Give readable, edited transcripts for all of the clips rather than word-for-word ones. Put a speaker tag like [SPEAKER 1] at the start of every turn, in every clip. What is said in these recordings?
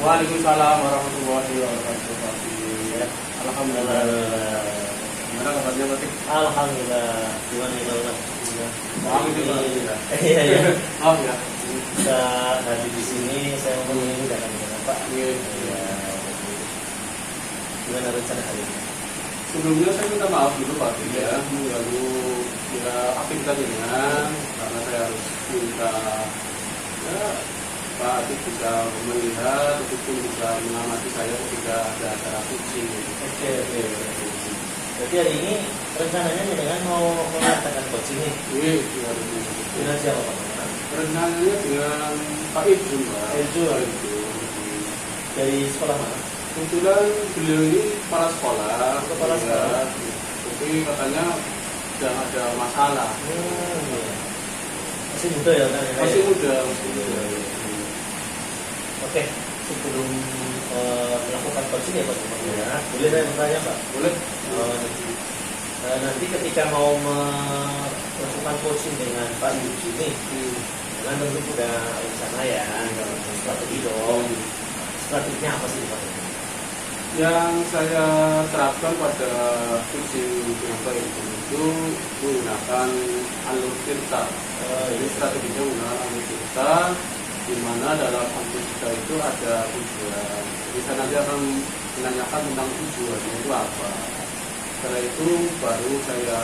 [SPEAKER 1] Waalaikumsalam warahmatullahi wabarakatuh. Alhamdulillah. Gimana kabarnya Pak?
[SPEAKER 2] Alhamdulillah. Gimana itu Pak?
[SPEAKER 1] Maaf itu Pak.
[SPEAKER 2] Iya ya.
[SPEAKER 1] Maaf ya.
[SPEAKER 2] Bisa hadir di sini saya mau menunggu dengan Pak.
[SPEAKER 1] Iya.
[SPEAKER 2] Gimana rencana hari ini?
[SPEAKER 1] Sebelumnya saya minta maaf dulu Pak ya, mengganggu ya aktivitas dengan karena saya harus minta ya Pak Atik bisa melihat ataupun bisa mengamati saya ketika ada acara coaching.
[SPEAKER 2] Oke. Jadi hari ini rencananya dengan mau mengadakan coaching nih.
[SPEAKER 1] Iya.
[SPEAKER 2] Dengan siapa Pak?
[SPEAKER 1] Rencananya dengan Pak Ibnu Pak.
[SPEAKER 2] Ibnu. Dari sekolah mana?
[SPEAKER 1] Kebetulan beliau ini kepala sekolah.
[SPEAKER 2] Kepala sekolah.
[SPEAKER 1] Tapi katanya sedang ada masalah.
[SPEAKER 2] Iya. Masih muda ya kan?
[SPEAKER 1] Masih muda.
[SPEAKER 2] Oke, sebelum melakukan coaching ya Pak, boleh saya bertanya Pak?
[SPEAKER 1] Boleh.
[SPEAKER 2] Nanti ketika mau melakukan coaching dengan Pak Yuji ini, kan tentu sudah rencana ya, strategi dong. Strateginya apa sih Pak?
[SPEAKER 1] Yang saya terapkan pada coaching dengan Pak Yuji itu menggunakan alur tirta. Jadi strateginya menggunakan alur tirta, di mana dalam alur tirta itu ada tujuan. Jadi saya nanti akan menanyakan tentang tujuannya itu apa. Setelah itu baru saya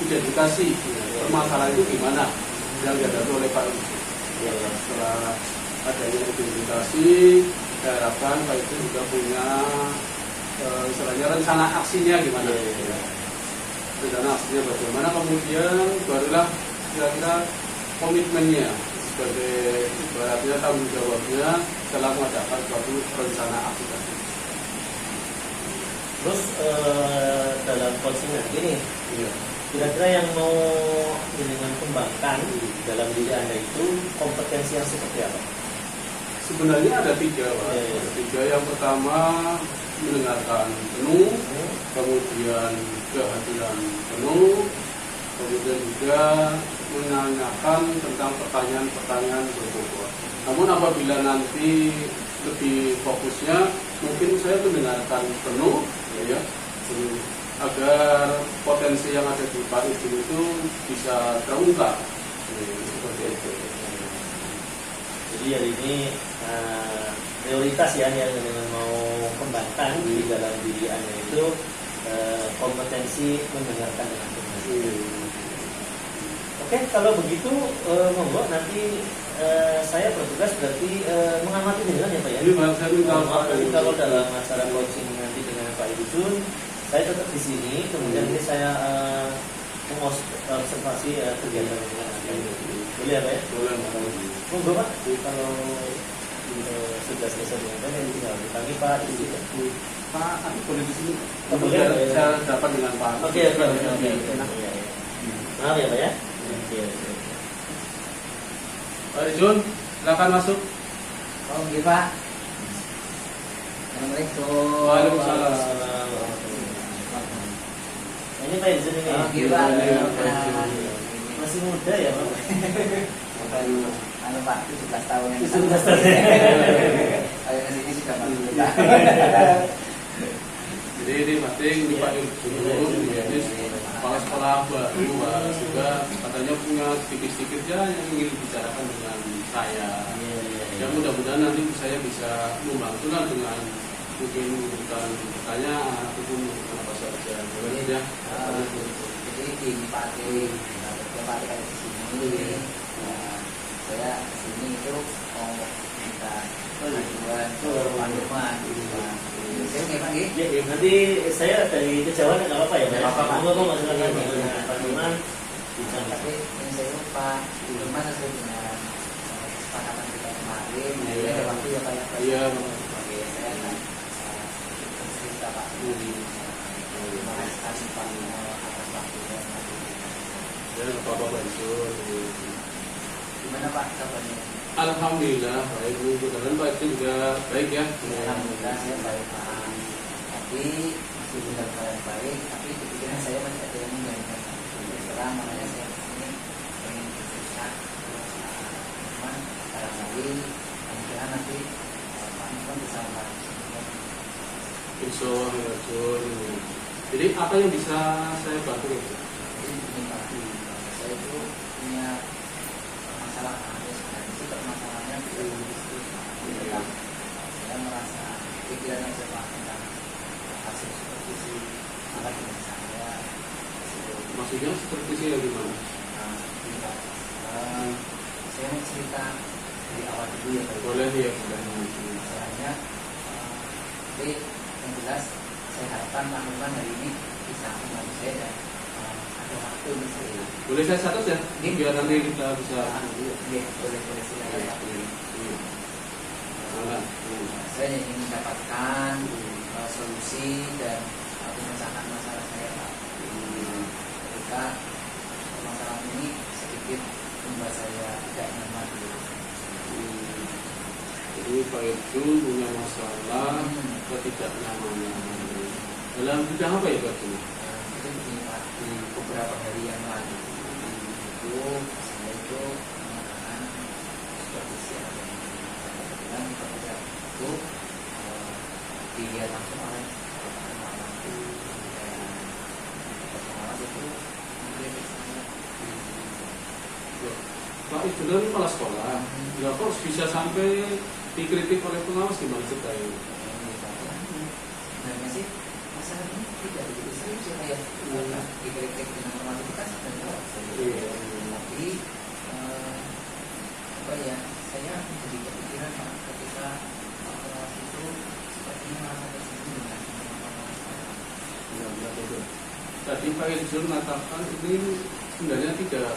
[SPEAKER 1] identifikasi permasalahan itu gimana yang dihadapi oleh Pak Yuji. Setelah adanya identifikasi, saya harapkan Pak Yuji juga punya istilahnya rencana aksinya gimana. Rencana aksinya bagaimana, kemudian barulah kira-kira komitmennya sebagai ibaratnya tanggung jawabnya setelah mengadakan suatu rencana aksi tadi.
[SPEAKER 2] Terus dalam coaching nanti nih, kira-kira yang mau dengan kembangkan dalam diri Anda itu kompetensi yang seperti apa?
[SPEAKER 1] Sebenarnya ada tiga Pak. Ada tiga. Yang pertama mendengarkan penuh, kemudian kehadiran penuh, kemudian juga menanyakan tentang pertanyaan-pertanyaan berbobot. Namun apabila nanti lebih fokusnya, mungkin saya mendengarkan penuh, ya, agar potensi yang ada di Pak Ibnu itu bisa terungkap, seperti itu.
[SPEAKER 2] Jadi hari ini prioritas ya yang mau kembangkan di dalam diri Anda itu kompetensi mendengarkan dengan benar. Oke, kalau begitu monggo nanti saya bertugas berarti mengamati dengan ya Pak ya. Nanti kalau dalam acara coaching nanti dengan Pak Ibnu, saya tetap di sini. Kemudian ini saya mengobservasi kegiatan dengan Anda. Boleh ya Pak ya?
[SPEAKER 1] Boleh.
[SPEAKER 2] Monggo Pak, kalau sudah selesai dengan Anda, tinggal dipanggil Pak Ibnu.
[SPEAKER 1] Pak, aku boleh di sini.
[SPEAKER 2] Boleh.
[SPEAKER 1] Saya dapat dengan Pak.
[SPEAKER 2] Oke. Maaf ya Pak ya.
[SPEAKER 1] Pak Jun, silakan masuk.
[SPEAKER 3] Oh, iya Pak. Assalamualaikum.
[SPEAKER 1] Waalaikumsalam.
[SPEAKER 2] Ini Pak Izin ini.
[SPEAKER 3] Oh, iya Pak.
[SPEAKER 2] Masih muda ya Pak.
[SPEAKER 3] Anu Pak, 17 tahun yang
[SPEAKER 2] 17 tahun.
[SPEAKER 3] Saya kesini sudah 40 tahun.
[SPEAKER 1] Jadi ini penting di Pak Ibnu, ini kepala sekolah baru juga katanya punya sedikit-sedikitnya yang ingin dibicarakan dengan saya. Ya mudah-mudahan nanti saya bisa membantu dengan mungkin memberikan pertanyaan ataupun apa saja. Ya.
[SPEAKER 3] Jadi di Pati kali di sini, saya kesini itu mau minta bantuan panduan. Oke Pak,
[SPEAKER 2] Ya, nanti saya dari kejauhan nggak apa-apa ya Pak. Apa-apa masalah panduan.
[SPEAKER 3] Tapi yang saya lupa, gimana sesuai dengan kesepakatan kita kemarin, ya ada waktu ya Pak ya.
[SPEAKER 1] Iya.
[SPEAKER 3] Oke, saya akan cerita Pak. Terima kasih Pak atas waktunya.
[SPEAKER 1] Ya, Bapak bantu.
[SPEAKER 3] Gimana Pak kabarnya?
[SPEAKER 1] Alhamdulillah baik, mudah-mudahan Pak itu juga baik ya.
[SPEAKER 3] Alhamdulillah saya baik Pak. Tapi masih belum baik, tapi pikiran saya masih ada yang mengganggu. Sekarang makanya saya ini pengen bercerita, cuman barangkali kemungkinan nanti Pak teman bersama.
[SPEAKER 1] Insya Allah ya Jun. Jadi apa yang bisa saya bantu ya?
[SPEAKER 3] Jadi begini Pak, saya itu punya permasalahan ya, sebenarnya itu permasalahannya tidak begitu. Saya merasa pikiran yang saya Pak tentang hasil supervisi maka dengan saya
[SPEAKER 1] Maksudnya supervisi ya gimana?
[SPEAKER 3] begini Pak, saya mau cerita dari awal dulu ya Pak.
[SPEAKER 1] Boleh ya, boleh.
[SPEAKER 3] Masalahnya tapi yang jelas saya harapkan teman-teman hari ini bisa membantu saya dan ada waktu untuk saya.
[SPEAKER 1] Boleh saya catat ya? Biar nanti kita bisa.
[SPEAKER 3] Boleh silakan Pak.
[SPEAKER 1] Mana?
[SPEAKER 3] Saya ingin mendapatkan solusi dan pemecahkan masalah saya Pak. Ketika masalah ini sedikit membuat saya tidak nyaman dulu.
[SPEAKER 1] Jadi Pak Irjun punya masalah ketidaknyamanan. Dalam bidang apa ya Pak Irjun?
[SPEAKER 3] Itu begini Pak, beberapa hari yang lalu itu saya itu mengatakan supervisi dan kepada itu dilihat langsung oleh pengawas itu mengkritik saya.
[SPEAKER 1] Pak Irjun kan kepala sekolah. Ya kok bisa sampai dikritik oleh pengawas gimana ceritanya?
[SPEAKER 3] Sebenarnya sih masalah ini tidak begitu serius ya kayak dikritik dengan formalitas dan tapi apa ya, saya menjadi kepikiran Pak ketika Pak pengawas itu sepertinya merasa tersinggung dengan pengawas saya.
[SPEAKER 1] Tadi Pak Irjun mengatakan ini sebenarnya tidak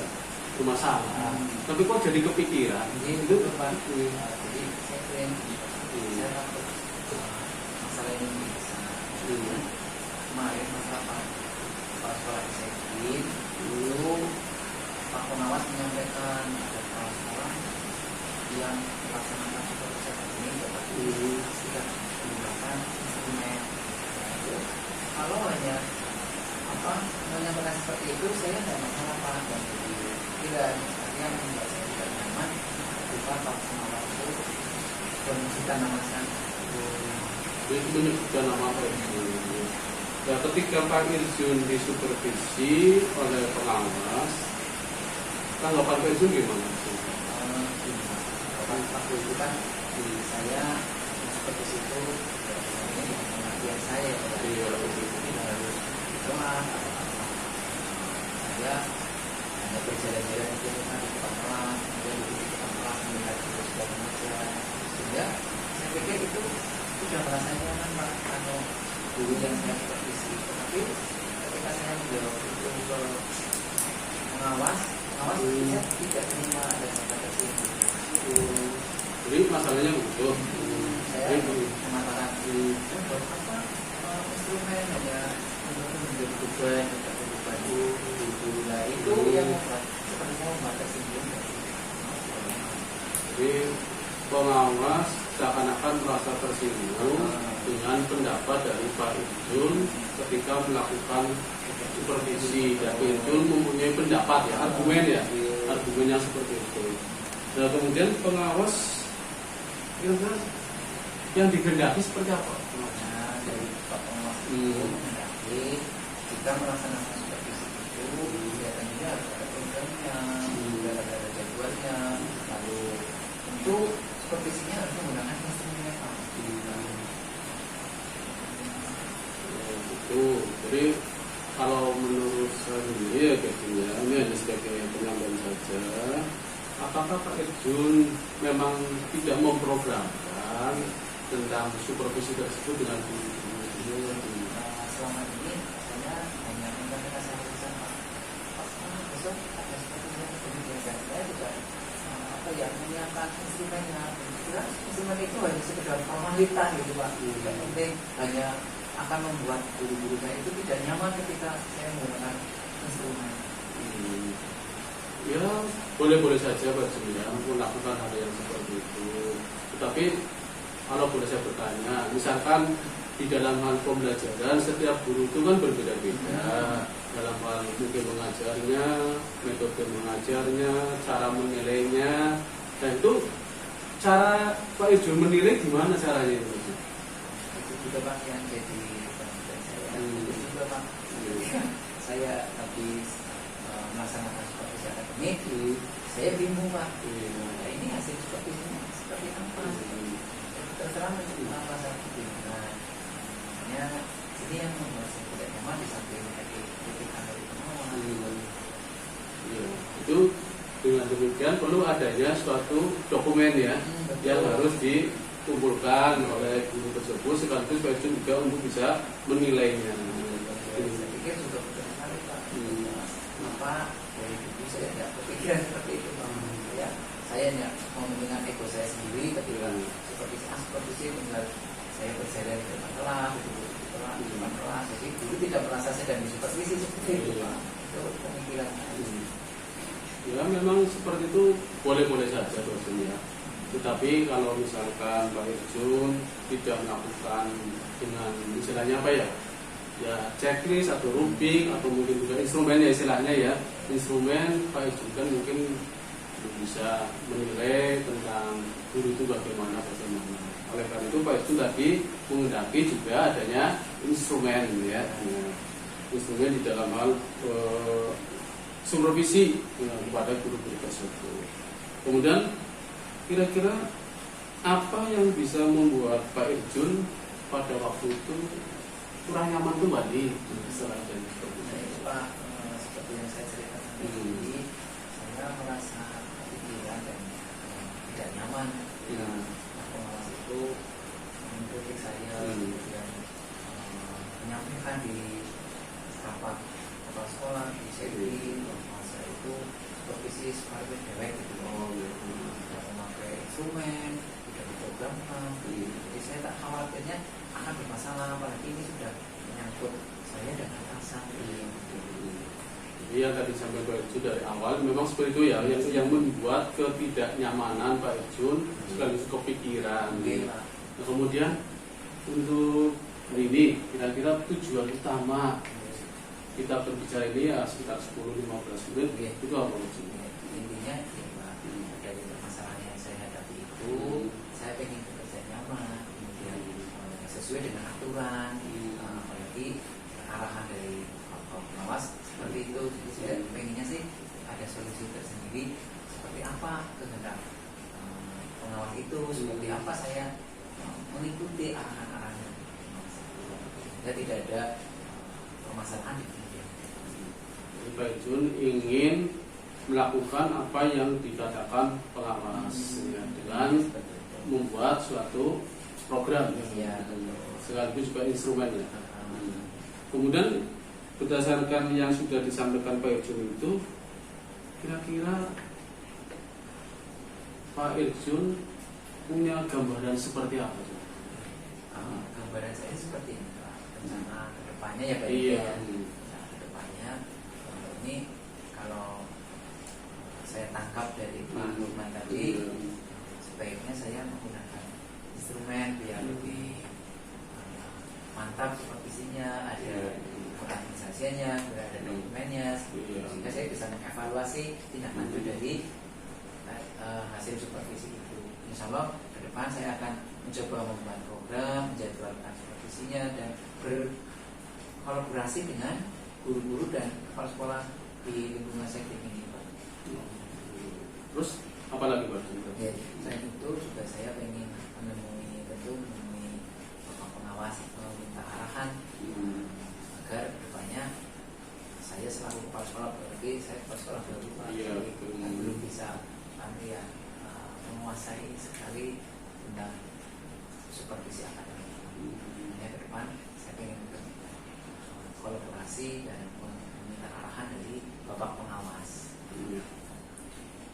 [SPEAKER 1] bermasalah, tapi kok jadi kepikiran?
[SPEAKER 3] Itu Pak. Jadi saya kira saya takut masalah ini bisa. Kemarin masalah Pak sekolah disiplin, dulu Pak pengawas menyampaikan ada kepala sekolah yang melaksanakan supervisi ini dapat tidak menggunakan instrumen. Kalau hanya menyampaikan seperti itu, saya tidak masalah Pak. Dan tidak yang membuat saya tidak nyaman ketika Pak pengawas itu menyebutkan nama saya.
[SPEAKER 1] Itu menyebutkan nama Pak Irjun. Ya, ketika Pak Irjun disupervisi oleh pengawas, tanggapan Pak Irjun gimana?
[SPEAKER 3] Pak itu kan saya seperti itu pengertian saya harus doa. Saya hanya berjalan-jalan di depan kelas, kemudian di depan kelas melihat sudah mengajar, sehingga saya pikir itu sudah merasa nyaman Pak atau guru yang saya supervisi. Tapi ketika saya menjawab itu ke pengawas bisa tidak terima ada kata tersebut.
[SPEAKER 1] Jadi masalahnya begitu.
[SPEAKER 3] Saya mengatakan buat apa instrumen hanya untuk menjadi beban, itu yang membuat sepertinya membuat tersinggung.
[SPEAKER 1] Jadi pengawas seakan-akan merasa tersinggung dengan pendapat dari Pak Irjun ketika melakukan supervisi. Dan Pak Irjun mempunyai pendapat ya, argumen yang seperti itu. Nah kemudian pengawas kira-kira yang digendaki seperti apa?
[SPEAKER 3] Dari Pak pengawas itu menghendaki jika melaksanakan supervisi itu kelihatannya harus ada programnya, ada jadwalnya, lalu tentu supervisinya harus menggunakan instrumen Pak.
[SPEAKER 1] Itu jadi kalau menurut saya sendiri ya kayaknya ini hanya sebagai penyampaian saja. Apakah Pak Irjun memang tidak memprogramkan tentang supervisi tersebut dengan guru-guru?
[SPEAKER 3] Selama ini saya hanya menyampaikan saya Pak. Besok ada supervisi yang kemudian saya juga menyiapkan instrumennya. Kira instrumen itu hanya sekedar formalitas gitu Pak. Yang penting hanya akan membuat guru-guru saya itu tidak nyaman ketika saya menggunakan instrumen.
[SPEAKER 1] Ya boleh-boleh saja Pak Irjun ya melakukan hal yang seperti itu. Tetapi kalau boleh saya bertanya, misalkan di dalam hal pembelajaran setiap guru itu kan berbeda-beda dalam hal mungkin mengajarnya, metode mengajarnya, cara menilainya, dan itu cara Pak Irjun menilai gimana caranya itu?
[SPEAKER 3] Itu juga Pak yang jadi perhatian saya. Itu juga Pak. Ketika saya habis melaksanakan supervisi akademik, saya bingung Pak. Nah, ini hasil supervisinya seperti apa? Terserah menciptakan rasa bingung. Nah, makanya ini yang membuat saya tidak nyaman di samping tadi kritikan dari pengawas.
[SPEAKER 1] Ya, itu dengan demikian perlu adanya suatu dokumen ya yang harus dikumpulkan oleh guru tersebut sekaligus Pak Irjun juga untuk bisa menilainya.
[SPEAKER 3] Saya pikir juga betul sekali Pak. Kenapa dari dulu saya tidak berpikiran seperti itu Pak? Ya, saya hanya mau mendengar ego saya sendiri ketika supervisi tinggal saya berjalan di depan kelas, di depan kelas. Jadi dulu tidak merasa sedang disupervisi seperti itu Pak. Itu pemikiran.
[SPEAKER 1] Ya memang seperti itu boleh-boleh saja dosennya. Tetapi kalau misalkan Pak Irjun tidak melakukan dengan istilahnya apa ya? Ya checklist atau rubrik atau mungkin juga instrumennya istilahnya ya. Instrumen Pak Irjun kan mungkin belum bisa menilai tentang guru itu bagaimana. Oleh karena itu Pak Irjun tadi menghendaki juga adanya instrumen ya. Instrumen di dalam hal supervisi kepada guru-guru tersebut. Kemudian kira-kira apa yang bisa membuat Pak Irjun pada waktu itu kurang nyaman kembali setelah dan
[SPEAKER 3] Pak, seperti yang saya ceritakan tadi, saya merasa kepikiran dan tidak nyaman. Pengawas itu mengkritik saya dan menyampaikan di rapat kepala sekolah di sesi bahwa saya itu supervisi seperti dewek gitu. Tidak memakai instrumen, tidak diprogramkan. Jadi saya tak khawatirnya akan bermasalah, apalagi ini sudah menyangkut saya dan atasan.
[SPEAKER 1] Jadi yang tadi sampai Pak Irjun dari awal memang seperti itu ya, yang membuat ketidaknyamanan Pak Irjun sekaligus kepikiran. Nah, kemudian untuk ini kira-kira tujuan utama kita berbicara ini ya sekitar 10-15 menit itu apa maksudnya?
[SPEAKER 3] Intinya ya, dari permasalahan yang saya hadapi itu saya pengen bekerja nyaman, kemudian sesuai dengan aturan, apalagi arahan dari pengawas seperti itu. Jadi saya pengennya sih ada solusi tersendiri seperti apa kehendak pengawas itu, seperti apa saya mengikuti arahan-arahannya. Sehingga tidak ada permasalahan di
[SPEAKER 1] Pak Irjun ingin melakukan apa yang dikatakan pengawas ya, dengan membuat suatu program sekaligus juga instrumen ya. Kemudian berdasarkan yang sudah disampaikan Pak Irjun itu, kira-kira Pak Irjun punya gambaran seperti apa?
[SPEAKER 3] Gambaran saya seperti ini Pak. Rencana kedepannya ya Pak.
[SPEAKER 1] Iya.
[SPEAKER 3] Kedepannya ini kalau saya tangkap dari Pak Nurman tadi, sebaiknya saya menggunakan instrumen biar lebih mantap supervisinya, ada organisasinya, ada dokumennya, sehingga saya bisa mengevaluasi tindak lanjut dari hasil supervisi itu. Insya Allah ke depan saya akan mencoba membuat program, menjadwalkan supervisinya dan berkolaborasi dengan guru-guru dan kepala sekolah di lingkungan sektor ini Pak.
[SPEAKER 1] Terus apa lagi Pak?
[SPEAKER 3] Ya, selain itu juga saya ingin menemui bapak pengawas, meminta arahan agar kedepannya saya selaku kepala sekolah, berarti saya kepala sekolah baru Pak, belum bisa menguasai sekali tentang supervisi akademik. Hanya ke depan saya ingin kolaborasi dan meminta arahan dari bapak pengawas.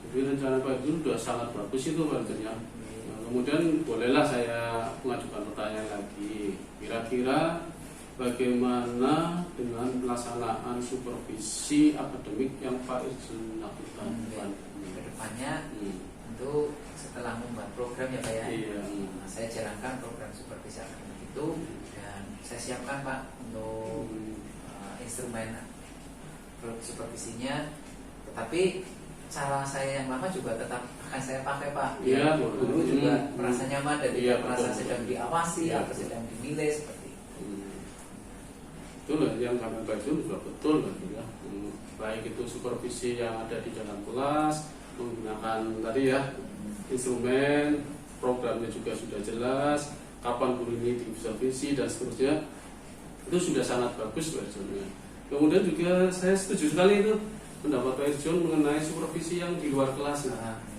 [SPEAKER 1] Jadi rencana Pak Irjun sudah sangat bagus itu Pak Irjun ya. Nah, kemudian bolehlah saya mengajukan pertanyaan lagi. Kira-kira bagaimana dengan pelaksanaan supervisi akademik yang Pak Irjun lakukan?
[SPEAKER 3] Kedepannya tentu setelah membuat program ya Pak ya, saya jalankan program supervisi akademik itu dan saya siapkan Pak untuk instrumen supervisinya. Tetapi cara saya yang lama juga tetap akan saya pakai Pak.
[SPEAKER 1] Iya,
[SPEAKER 3] Guru juga merasa nyaman dan
[SPEAKER 1] Iya,
[SPEAKER 3] tidak merasa
[SPEAKER 1] betul.
[SPEAKER 3] sedang diawasi
[SPEAKER 1] Iya,
[SPEAKER 3] atau
[SPEAKER 1] betul.
[SPEAKER 3] sedang dinilai seperti itu.
[SPEAKER 1] Betul lah, yang kami baca juga betul kan ya. Baik itu supervisi yang ada di dalam kelas, menggunakan tadi ya instrumen, programnya juga sudah jelas, kapan guru ini diobservasi dan seterusnya, itu sudah sangat bagus Pak Irjon. Kemudian juga saya setuju sekali itu pendapat Pak Irjon mengenai supervisi yang di luar kelas.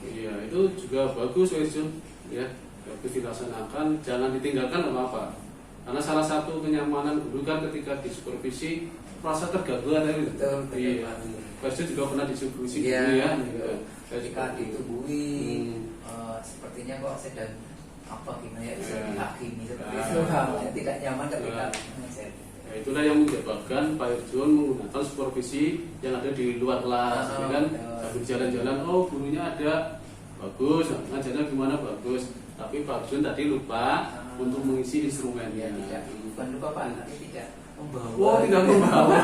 [SPEAKER 1] Iya, itu juga bagus Pak Irjon ya, bagus dilaksanakan, jangan ditinggalkan apa-apa. Karena salah satu kenyamanan guru kan ketika disupervisi merasa terganggu ada itu.
[SPEAKER 3] Betul,
[SPEAKER 1] Iya.
[SPEAKER 3] betul.
[SPEAKER 1] Pasti juga pernah disupervisi
[SPEAKER 3] Iya,
[SPEAKER 1] guru ya.
[SPEAKER 3] iya. Ketika ditubuhi, sepertinya kok sedang apa gimana ya, bisa
[SPEAKER 1] Iya.
[SPEAKER 3] dihakimi seperti
[SPEAKER 1] Ah.
[SPEAKER 3] itu, Pak. Tidak nyaman ketika
[SPEAKER 1] Ah.
[SPEAKER 3] mengajar.
[SPEAKER 1] Nah, itulah yang menyebabkan Pak Irjon menggunakan supervisi yang ada di luar kelas,
[SPEAKER 3] Ah,
[SPEAKER 1] ya kan?
[SPEAKER 3] betul.
[SPEAKER 1] Sambil jalan-jalan, oh gurunya ada, bagus, ngajarnya gimana bagus. Tapi Pak Irjon tadi lupa untuk mengisi instrumennya.
[SPEAKER 3] Ya, tidak, bukan lupa Pak, tapi tidak membawa.
[SPEAKER 1] Oh, tidak membawa.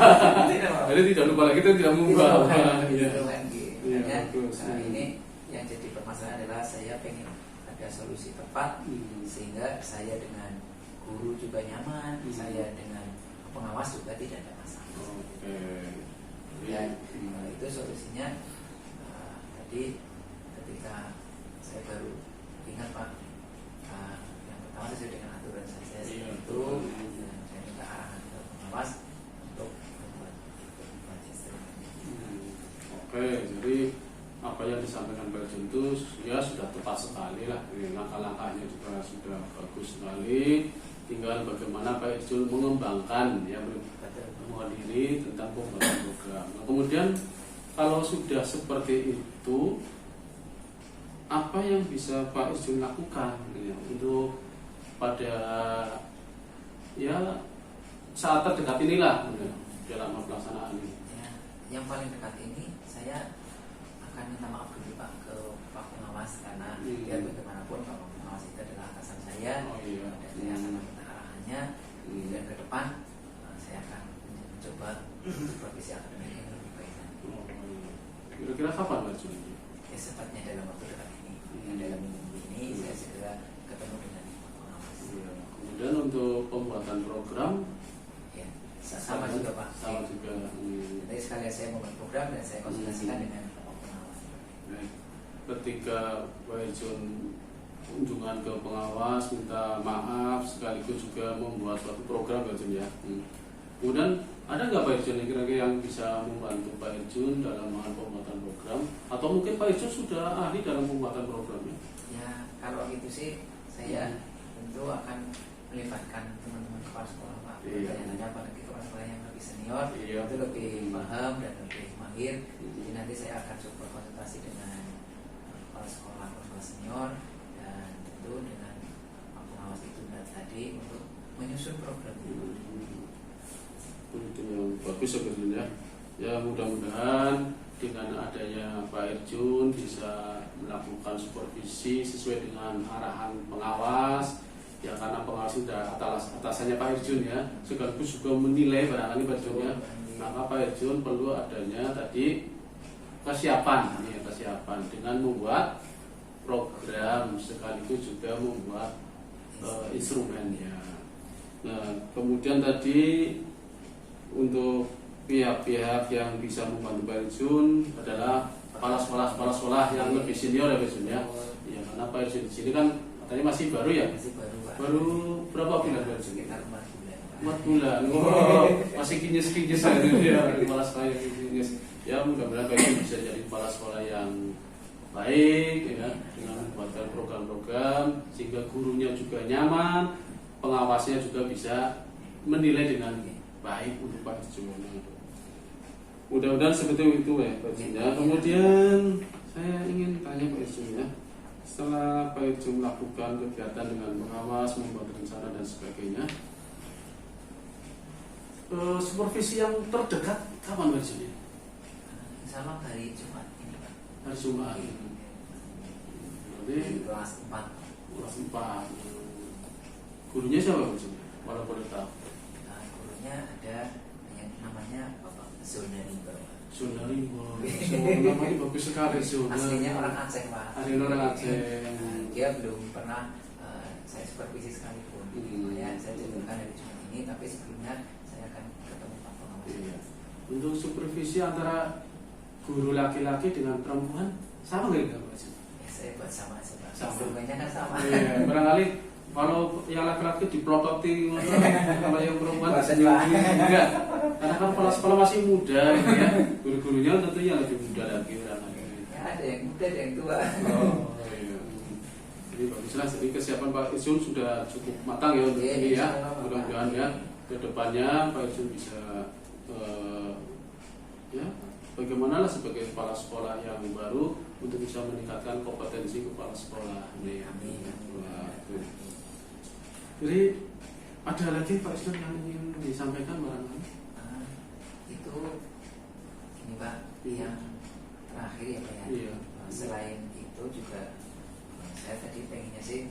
[SPEAKER 3] Tidak membawa.
[SPEAKER 1] Jadi tidak lupa lagi, kita tidak membawa. Iya.
[SPEAKER 3] Makanya
[SPEAKER 1] Iya, bagus.
[SPEAKER 3] ini yang jadi permasalahan adalah saya pengen ada solusi tepat sehingga saya dengan guru juga nyaman, saya dengan pengawas juga tidak ada masalah.
[SPEAKER 1] Oke.
[SPEAKER 3] Dan itu solusinya tadi ketika saya baru ingat Pak, yang pertama sesuai dengan aturan saja
[SPEAKER 1] Iya,
[SPEAKER 3] itu, dan saya minta arahan ke pengawas untuk membuat instrumen.
[SPEAKER 1] Oke, jadi apa yang disampaikan Pak Irjon itu ya sudah tepat sekali lah. Langkah-langkahnya juga sudah bagus sekali. Tinggal bagaimana Pak Irjon mengembangkan ya menghadiri tentang pembuatan program. Nah, kemudian kalau sudah seperti itu, apa yang bisa Pak Irjon lakukan ya, untuk pada ya saat terdekat inilah ya, dalam pelaksanaan ini?
[SPEAKER 3] Ya, yang paling dekat ini saya akan minta maaf dulu Pak ke Pak Pengawas karena biar bagaimanapun Pak Pengawas itu adalah atasan saya.
[SPEAKER 1] Oh iya.
[SPEAKER 3] Dan saya akan meminta arahannya dan ke depan saya akan mencoba supervisi akademik yang lebih baik.
[SPEAKER 1] Oh, kira-kira kapan Pak Irjon?
[SPEAKER 3] Ya sepatnya dalam waktu dekat ini. Dalam minggu ini saya segera ketemu dengan Pak Pengawas.
[SPEAKER 1] Ya, kemudian untuk pembuatan program
[SPEAKER 3] Ya, sama juga Pak.
[SPEAKER 1] Sama juga.
[SPEAKER 3] Jadi sekalian saya membuat program dan saya konsultasikan dengan Pak Pengawas.
[SPEAKER 1] Baik. Ketika Pak Irjon kunjungan ke pengawas minta maaf sekaligus juga membuat suatu program Pak Irjon ya. Kemudian ada nggak Pak Irjon kira-kira yang bisa membantu Pak Irjon dalam pembuatan program atau mungkin Pak Irjon sudah ahli dalam pembuatan programnya?
[SPEAKER 3] Ya kalau itu sih saya tentu akan melibatkan teman-teman kepala sekolah Pak.
[SPEAKER 1] Iya.
[SPEAKER 3] Tanya-tanya pada kepala sekolah yang lebih senior,
[SPEAKER 1] Iya.
[SPEAKER 3] itu lebih paham dan lebih mahir. Jadi nanti saya akan coba konsultasi dengan kepala sekolah senior dan tentu dengan Pak Pengawas itu tadi untuk menyusun program.
[SPEAKER 1] Itu yang bagus sebetulnya. Ya mudah-mudahan dengan adanya Pak Irjon bisa melakukan supervisi sesuai dengan arahan pengawas. Ya karena pengawas sudah atasannya Pak Irjon ya, sekaligus juga menilai barangkali Pak Irjon ya. Maka Pak Irjon perlu adanya tadi kesiapan dengan membuat program sekaligus juga membuat instrumennya. Nah, kemudian tadi untuk pihak-pihak yang bisa membantu Pak Irjon adalah kepala sekolah yang lebih senior ya Pak Irjon ya. Ya karena Pak Irjon di sini kan katanya masih baru ya.
[SPEAKER 3] Masih baru Pak.
[SPEAKER 1] Baru berapa bulan Pak Irjon?
[SPEAKER 3] Sekitar 4 bulan.
[SPEAKER 1] 4 bulan. Wow, masih kinyes-kinyes aja ya kepala sekolah yang kinyes. Ya mudah-mudahan Pak Irjon bisa jadi kepala sekolah yang baik ya, dengan membuatkan program-program sehingga gurunya juga nyaman, pengawasnya juga bisa menilai dengan baik untuk Pak Irjon. Mudah-mudahan seperti itu ya Pak Irjon ya. Kemudian saya ingin tanya Pak Irjon ya, setelah Pak Irjon melakukan kegiatan dengan pengawas, membuat rencana dan sebagainya, supervisi yang terdekat kapan Pak Irjon ya?
[SPEAKER 3] Insya Allah hari Jumat ini Pak.
[SPEAKER 1] Hari Jumat. Berarti
[SPEAKER 3] Kelas 4.
[SPEAKER 1] kelas 4. Gurunya siapa Pak Irjon? Walau boleh tahu.
[SPEAKER 3] Gurunya ada yang namanya Bapak Zonari Bapak.
[SPEAKER 1] Zona Rimba. Namanya bagus sekali zona.
[SPEAKER 3] Aslinya orang Aceh Pak.
[SPEAKER 1] Aslinya orang Aceh.
[SPEAKER 3] Dia belum pernah saya supervisi sekalipun. Makanya saya contohkan dari cuma ini, tapi sebelumnya saya akan ketemu Pak Pengawas.
[SPEAKER 1] Iya. Untuk supervisi antara guru laki-laki dengan perempuan sama nggak Pak?
[SPEAKER 3] Ya, saya buat sama aja Pak.
[SPEAKER 1] Sama.
[SPEAKER 3] Instrumennya kan sama.
[SPEAKER 1] Iya, barangkali kalau yang laki-laki diplototi kalau yang perempuan
[SPEAKER 3] Bosan,
[SPEAKER 1] senyum
[SPEAKER 3] Pak.
[SPEAKER 1] enggak. Karena kan kepala sekolah masih muda gitu ya. Guru-gurunya tentunya lebih muda lagi barangkali.
[SPEAKER 3] Ya, ada yang muda, ada yang tua.
[SPEAKER 1] Oh, iya. Jadi baguslah, jadi kesiapan Pak Ijun sudah cukup matang ya untuk
[SPEAKER 3] Iya,
[SPEAKER 1] ini ya.
[SPEAKER 3] insya Allah, Pak.
[SPEAKER 1] Mudah-mudahan ya ke depannya Pak Ijun bisa ya bagaimana lah sebagai kepala sekolah yang baru untuk bisa meningkatkan kompetensi kepala sekolah. Nih,
[SPEAKER 3] Amin.
[SPEAKER 1] Wah, tuh. Jadi ada lagi Pak Ijun yang ingin disampaikan barangkali?
[SPEAKER 3] Itu ini Pak, yang terakhir ya Pak ya.
[SPEAKER 1] Iya.
[SPEAKER 3] Selain itu juga saya tadi pengennya sih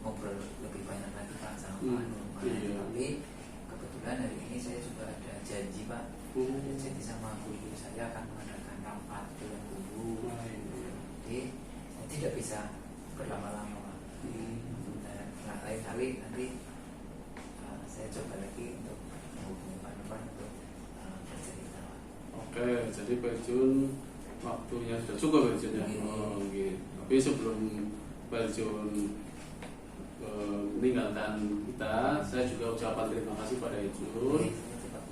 [SPEAKER 3] ngobrol lebih banyak lagi Pak sama Pak Nurman.
[SPEAKER 1] Iya.
[SPEAKER 3] Tapi kebetulan hari ini saya juga ada janji Pak. Ada janji sama guru saya akan mengadakan rapat dengan guru. Jadi saya tidak bisa berlama-lama Pak. Nah, lain kali nanti saya coba lagi untuk menghubungi Pak Nurman untuk bercerita Pak.
[SPEAKER 1] Oke, jadi Pak Ijun waktunya sudah cukup Pak Ijun ya.
[SPEAKER 3] Iya.
[SPEAKER 1] Oh, gitu. Tapi sebelum Pak Ijun meninggalkan kita, saya juga ucapkan terima kasih pada Ijun.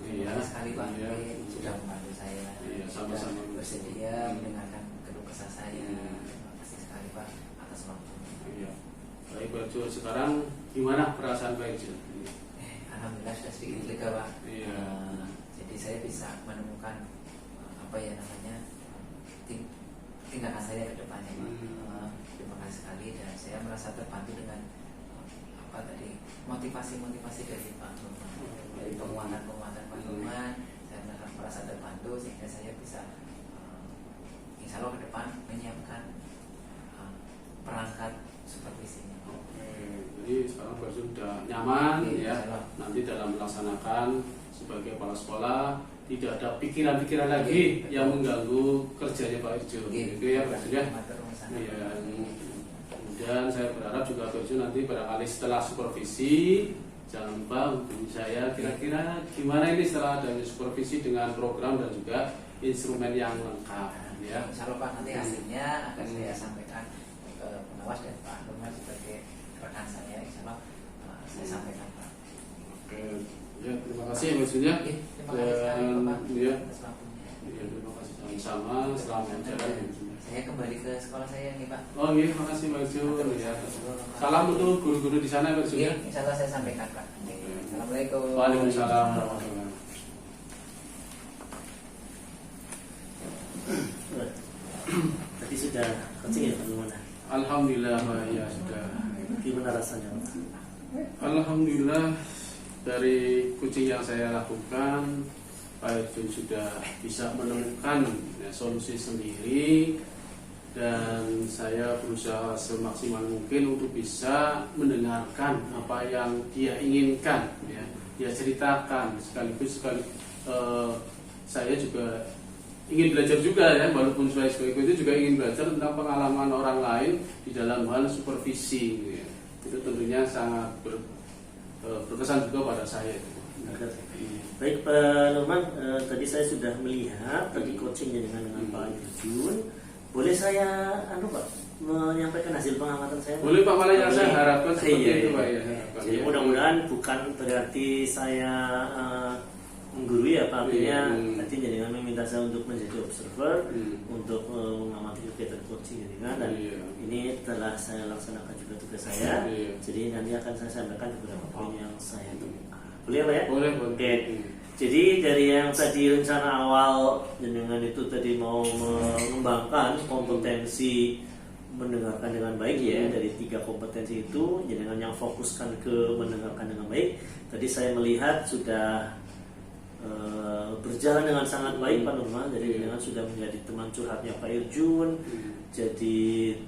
[SPEAKER 3] Terima kasih sekali Pak.
[SPEAKER 1] Iya.
[SPEAKER 3] Sudah membantu saya.
[SPEAKER 1] Iya, sama-sama.
[SPEAKER 3] Sudah bersedia mendengarkan keluh kesah saya. Terima kasih sekali Pak atas waktunya.
[SPEAKER 1] Iya. Baik Pak Ijun, sekarang gimana perasaan Pak Ijun?
[SPEAKER 3] Alhamdulillah sudah sedikit lega Pak.
[SPEAKER 1] Iya.
[SPEAKER 3] Jadi saya bisa menemukan apa ya namanya tindakan saya ke depannya Pak. Terima kasih sekali dan saya merasa terbantu dengan apa tadi motivasi dari Pak Nurman, dari penguatan Pak Nurman. Saya merasa terbantu sehingga saya bisa insya Allah ke depan menyiapkan perangkat supervisinya.
[SPEAKER 1] Oke, jadi sekarang Pak Ijun sudah nyaman
[SPEAKER 3] Oke,
[SPEAKER 1] ya.
[SPEAKER 3] insya Allah.
[SPEAKER 1] Nanti dalam melaksanakan sebagai kepala sekolah tidak ada pikiran-pikiran lagi
[SPEAKER 3] Oke,
[SPEAKER 1] yang mengganggu kerjanya Pak Ijun.
[SPEAKER 3] Oke,
[SPEAKER 1] Itu ya Pak Ijun ya.
[SPEAKER 3] matur nuwun sangat.
[SPEAKER 1] Iya. Kemudian saya berharap juga Pak Ijun nanti barangkali setelah supervisi jangan lupa hubungi saya kira-kira gimana ini setelah adanya supervisi dengan program dan juga instrumen yang lengkap ya.
[SPEAKER 3] Insya Allah Pak, nanti hasilnya akan saya sampaikan ke pengawas dan Pak Nurman sebagai rekan saya. Insya Allah saya sampaikan Pak.
[SPEAKER 1] Oke, ya terima kasih Pak Ijun ya.
[SPEAKER 3] Oke, terima kasih sekali Pak
[SPEAKER 1] Iya.
[SPEAKER 3] atas waktunya.
[SPEAKER 1] Iya, terima kasih sama-sama. Selamat jalan.
[SPEAKER 3] Saya kembali ke sekolah saya nih Pak.
[SPEAKER 1] Oh iya, terima kasih Pak Ijun. Ya. Salam untuk guru-guru di sana Pak Ijun ya.
[SPEAKER 3] Insya Allah saya sampaikan Pak. Assalamualaikum.
[SPEAKER 1] Waalaikumsalam warahmatullahi
[SPEAKER 2] Tadi sudah coaching ya Pak Nurman?
[SPEAKER 1] Alhamdulillah Pak, ya sudah.
[SPEAKER 2] Gimana rasanya Pak?
[SPEAKER 1] Alhamdulillah dari coaching yang saya lakukan Pak Ijun sudah bisa menemukan ya, solusi sendiri dan saya berusaha semaksimal mungkin untuk bisa mendengarkan apa yang dia inginkan ya, dia ceritakan sekaligus saya juga ingin belajar juga ya, walaupun saya sebagai guru itu juga ingin belajar tentang pengalaman orang lain di dalam hal supervisi ya. Itu tentunya sangat berkesan juga pada saya.
[SPEAKER 2] Baik Pak Nurman, tadi saya sudah melihat tadi coachingnya dengan Pak Ijun. Boleh saya Pak menyampaikan hasil pengamatan saya?
[SPEAKER 1] Boleh Pak, malah yang saya harapkan seperti
[SPEAKER 2] Iya,
[SPEAKER 1] itu
[SPEAKER 2] iya.
[SPEAKER 1] Pak ya.
[SPEAKER 2] Jadi mudah-mudahan bukan berarti saya menggurui ya Pak, artinya tadi dengan meminta saya untuk menjadi observer untuk mengamati kegiatan coaching dengan dan ini telah saya laksanakan juga tugas saya. Jadi nanti akan saya sampaikan beberapa poin yang saya temukan. Boleh Pak ya?
[SPEAKER 1] Boleh.
[SPEAKER 2] Oke. Jadi dari yang tadi rencana awal dengan itu tadi mau mengembangkan kompetensi mendengarkan dengan baik ya, dari 3 kompetensi itu dengan yang fokuskan ke mendengarkan dengan baik. Tadi saya melihat sudah berjalan dengan sangat baik Pak Nurman. Jadi dengan sudah menjadi teman curhatnya Pak Ijun, jadi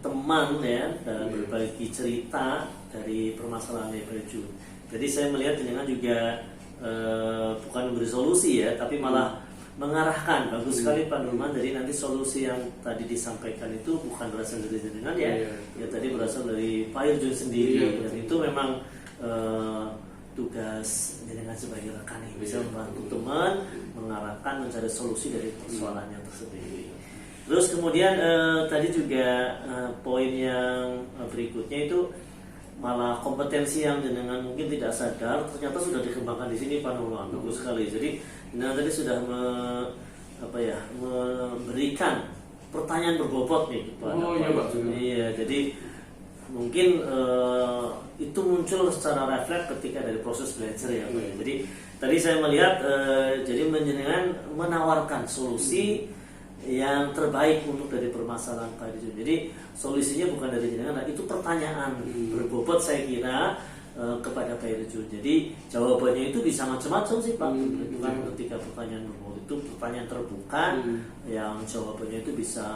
[SPEAKER 2] teman ya dan berbagi cerita dari permasalahan Pak Ijun. Jadi saya melihat dengan juga bukan memberi solusi ya, tapi malah mengarahkan. Bagus sekali Pak Nurman. Jadi nanti solusi yang tadi disampaikan itu bukan berasal dari jenengan ya, ya tadi berasal dari Pak Irjun sendiri, dan itu memang tugas jenengan sebagai rekan yang bisa membantu teman mengarahkan, mencari solusi dari persoalan yang tersendiri. Terus kemudian tadi juga poin yang berikutnya itu malah kompetensi yang jenengan mungkin tidak sadar ternyata sudah dikembangkan di sini Pak Nurman. Bagus sekali. Jadi jenengan tadi sudah memberikan pertanyaan berbobot nih kepada Pak. Iya, jadi mungkin itu muncul secara refleks ketika dari proses belajar ya Pak. Jadi tadi saya melihat jadi jenengan menawarkan solusi yang terbaik untuk dari permasalahan Pak Irjun. Jadi solusinya bukan dari jenengan, itu pertanyaan berbobot saya kira kepada Pak Irjun. Jadi jawabannya itu bisa macam-macam sih Pak. Bukan ketika pertanyaan berbobot itu pertanyaan terbuka yang jawabannya itu bisa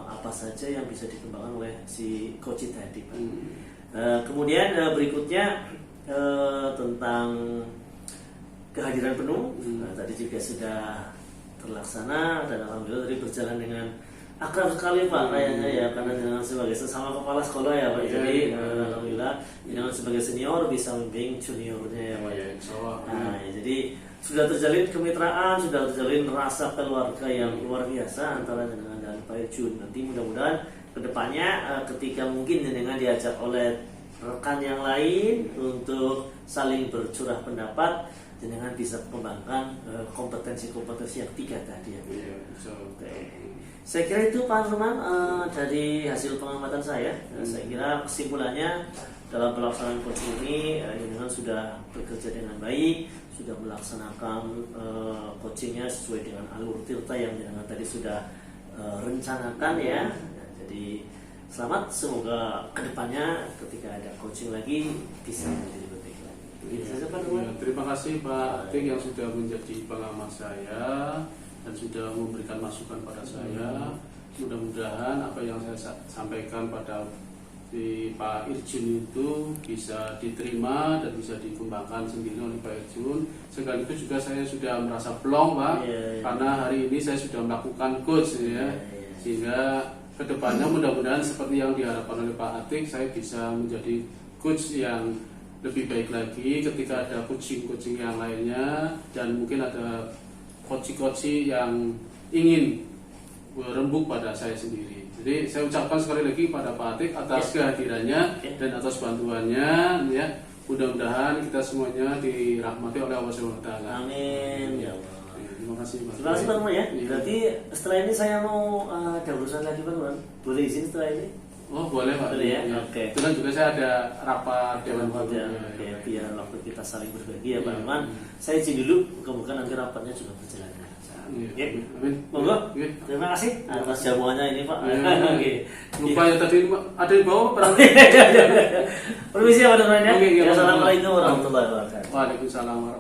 [SPEAKER 2] apa saja yang bisa dikembangkan oleh si coach tadi Pak. Kemudian berikutnya tentang kehadiran penuh. Tadi juga sudah terlaksana dan alhamdulillah tadi berjalan dengan akrab sekali Pak kayaknya ya, karena dengan sebagai sesama kepala sekolah ya Pak. Jadi alhamdulillah dengan sebagai senior bisa membimbing juniornya ya Pak. Nah, ya, jadi sudah terjalin kemitraan, sudah terjalin rasa keluarga yang luar biasa antara jenengan dan Pak Irjun. Nanti mudah-mudahan kedepannya ketika mungkin jenengan diajak oleh rekan yang lain untuk saling bercurah pendapat, jenengan bisa mengembangkan kompetensi-kompetensi yang 3 tadi ya. Saya kira itu Pak Nurman dari hasil pengamatan saya. Saya kira kesimpulannya dalam pelaksanaan coaching ini jenengan sudah bekerja dengan baik, sudah melaksanakan coachingnya sesuai dengan alur tirta yang jenengan tadi sudah rencanakan ya. Jadi selamat, semoga kedepannya ketika ada coaching lagi bisa menjadi lebih baik lagi.
[SPEAKER 1] Terima kasih Pak Atik yang sudah menjadi pengamat saya dan sudah memberikan masukan pada saya. Mudah-mudahan apa yang saya sampaikan pada si Pak Irjun itu bisa diterima dan bisa dikembangkan sendiri oleh Pak Irjun. Sekaligus juga saya sudah merasa plong Pak, karena hari ini saya sudah melakukan coach ya, sehingga kedepannya mudah-mudahan seperti yang diharapkan oleh Pak Atik, saya bisa menjadi coach yang lebih baik lagi ketika ada coaching-coaching yang lainnya, dan mungkin ada coaching-coaching yang ingin berembuk pada saya sendiri. Jadi saya ucapkan sekali lagi pada Pak Atik atas kehadirannya dan atas bantuannya ya. Mudah-mudahan kita semuanya dirahmati oleh Allah Subhanahu wa taala.
[SPEAKER 2] Amin ya Allah.
[SPEAKER 1] Terima kasih Pak.
[SPEAKER 2] Terima kasih Pak Nurman ya. Berarti setelah ini saya mau ada urusan lagi Pak Nurman. Boleh izin setelah ini?
[SPEAKER 1] Oh boleh Pak.
[SPEAKER 2] Boleh ya. Oke.
[SPEAKER 1] Itu kan juga saya ada rapat dewan
[SPEAKER 2] ya. Oke, biar waktu kita saling berbagi ya Pak Nurman. Saya izin dulu, kemudian nanti rapatnya juga berjalan. Ya.
[SPEAKER 1] Amin.
[SPEAKER 2] Monggo. Terima kasih atas jamuannya ini Pak.
[SPEAKER 1] Oke. Lupa ya tadi ada di bawah Pak.
[SPEAKER 2] Permisi ya Pak Nurman ya.
[SPEAKER 1] Assalamualaikum
[SPEAKER 2] warahmatullahi wabarakatuh.
[SPEAKER 1] Waalaikumsalam.